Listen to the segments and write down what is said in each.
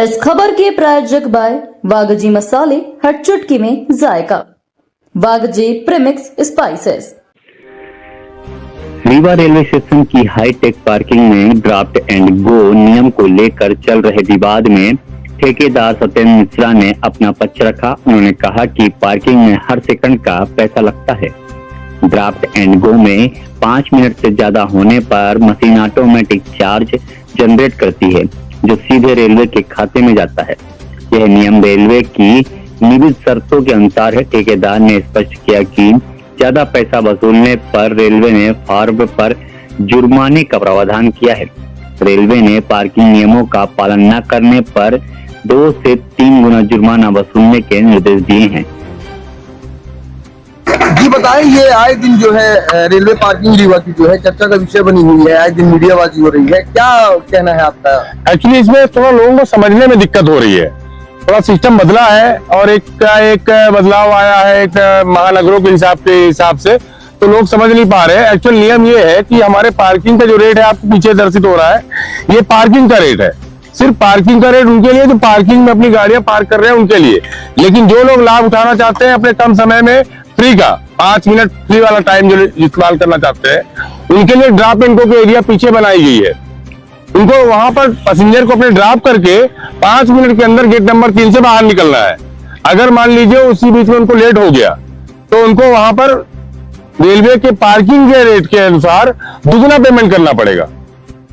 इस खबर के प्रायोजक बाय वागजी मसाले, हर चुटकी में जायका। वागजी premix spices. Rewa railway station की हाईटेक पार्किंग में ड्राफ्ट एंड गो नियम को लेकर चल रहे विवाद में ठेकेदार सत्येंद्र मिश्रा ने अपना पक्ष रखा। उन्होंने कहा कि पार्किंग में हर सेकंड का पैसा लगता है। ड्राफ्ट एंड गो में 5 मिनट से ज्यादा होने पर मशीन ऑटोमेटिक चार्ज जनरेट करती है, जो सीधे रेलवे के खाते में जाता है। यह नियम रेलवे की निविदा शर्तों के अनुसार है। ठेकेदार ने स्पष्ट किया कि ज्यादा पैसा वसूलने पर रेलवे ने फॉर्म पर जुर्माने का प्रावधान किया है। रेलवे ने पार्किंग नियमों का पालन न करने पर 2 से 3 गुना जुर्माना वसूलने के निर्देश दिए हैं। जी बताएं, ये आए दिन जो है रेलवे पार्किंग रीवा की जो है चर्चा का विषय बनी हुई है, आए दिन मीडियाबाजी हो रही है, क्या कहना है आपका? एक्चुअली इसमें थोड़ा लोगों को समझने में दिक्कत हो रही है। थोड़ा सिस्टम बदला है और एक बदलाव आया है एक महानगरों के हिसाब से, तो लोग समझ नहीं पा रहे हैं। एक्चुअल नियम ये है कि हमारे पार्किंग का जो रेट है, आपको पीछे दर्शित हो रहा है, ये पार्किंग का रेट है। सिर्फ पार्किंग का रेट उनके लिए जो पार्किंग में अपनी गाड़ियां पार्क कर रहे हैं उनके लिए। लेकिन जो लोग लाभ उठाना चाहते हैं अपने कम समय में फ्री का 5 मिनट फ्री वाला टाइम जो इस्तेमाल करना चाहते हैं, उनके लिए ड्रॉप एंड गो की एरिया पीछे बनाई गई है। उनको वहां पर पैसेंजर को अपने ड्रॉप करके 5 मिनट के अंदर गेट नंबर 3 से बाहर निकलना है। अगर मान लीजिए उसी बीच में उनको लेट हो गया तो उनको वहां पर रेलवे के पार्किंग के रेट के अनुसार दुगना पेमेंट करना पड़ेगा।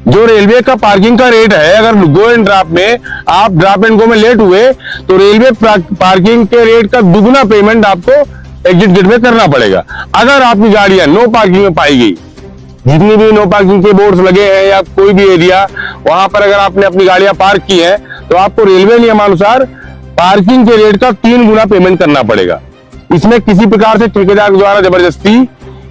जो रेलवे का पार्किंग का रेट है, अगर गो एंड ड्रॉप में आप ड्रॉप एंड गो में लेट हुए तो रेलवे पार्किंग के रेट का दुगना पेमेंट आपको एग्जिट गेट में करना पड़ेगा। अगर आपकी गाड़ियां नो पार्किंग में पाई गई, जितनी भी नो पार्किंग के बोर्ड्स लगे हैं या कोई भी एरिया, वहां पर अगर आपने अपनी गाड़ियां पार्क की है तो आपको रेलवे नियमानुसार पार्किंग के रेट का 3 गुना पेमेंट करना पड़ेगा। इसमें किसी प्रकार से ठेकेदार द्वारा जबरदस्ती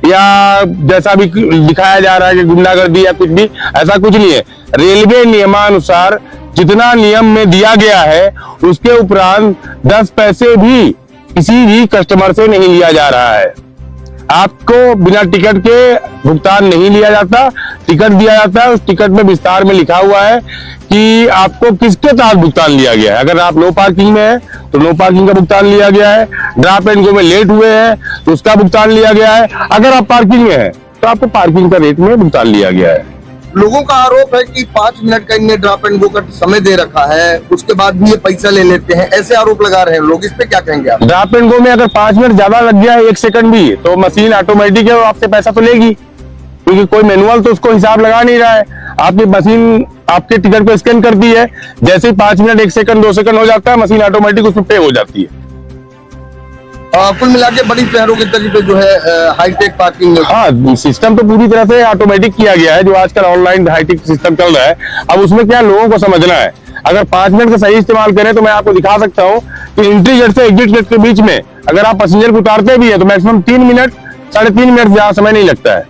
या जैसा भी दिखाया जा रहा है कि गुंडागर्दी या कुछ भी, ऐसा कुछ नहीं है। रेलवे नियमानुसार जितना नियम में दिया गया है उसके उपरांत 10 पैसे भी किसी भी कस्टमर से नहीं लिया जा रहा है। आपको बिना टिकट के भुगतान नहीं लिया जाता, टिकट दिया जाता है। उस टिकट में विस्तार में लिखा हुआ है कि आपको किसके तहत भुगतान लिया गया है। अगर आप नो पार्किंग में है तो नो पार्किंग का भुगतान लिया गया है, ड्रॉप एंड गो में लेट हुए हैं तो उसका भुगतान लिया गया है, अगर आप पार्किंग में है तो आपको पार्किंग का रेट में भुगतान लिया गया है। लोगों का आरोप है कि 5 मिनट का इनने ड्रॉप एंड गो का समय दे रखा है, उसके बाद भी ये पैसा ले लेते हैं, ऐसे आरोप लगा रहे हैं लोग। इस पे क्या कहेंगे आप? ड्रॉप एंड गो में अगर 5 मिनट ज्यादा लग गया है, 1 सेकंड भी, तो मशीन ऑटोमेटिक है, आपसे पैसा तो लेगी, क्योंकि कोई मैनुअल तो उसको हिसाब लगा नहीं रहा है। आपकी मशीन आपके टिकट को स्कैन करती है, जैसे ही 5 मिनट 1 सेकंड 2 सेकंड हो जाता है, मशीन ऑटोमेटिक उसमें पे हो जाती है। कुल मिला के बड़ी शहरों के तरीके जो है हाईटेक पार्किंग, हाँ, सिस्टम तो पूरी तरह से ऑटोमेटिक किया गया है, जो आजकल ऑनलाइन हाईटेक सिस्टम चल रहा है। अब उसमें क्या लोगों को समझना है। अगर 5 मिनट का सही इस्तेमाल करें तो मैं आपको दिखा सकता हूँ कि एंट्री गेट से एग्जिट गेट के बीच में अगर आप पैसेंजर को उतारते भी है तो मैक्सिमम 3 मिनट 3.5 मिनट ज्यादा समय नहीं लगता है।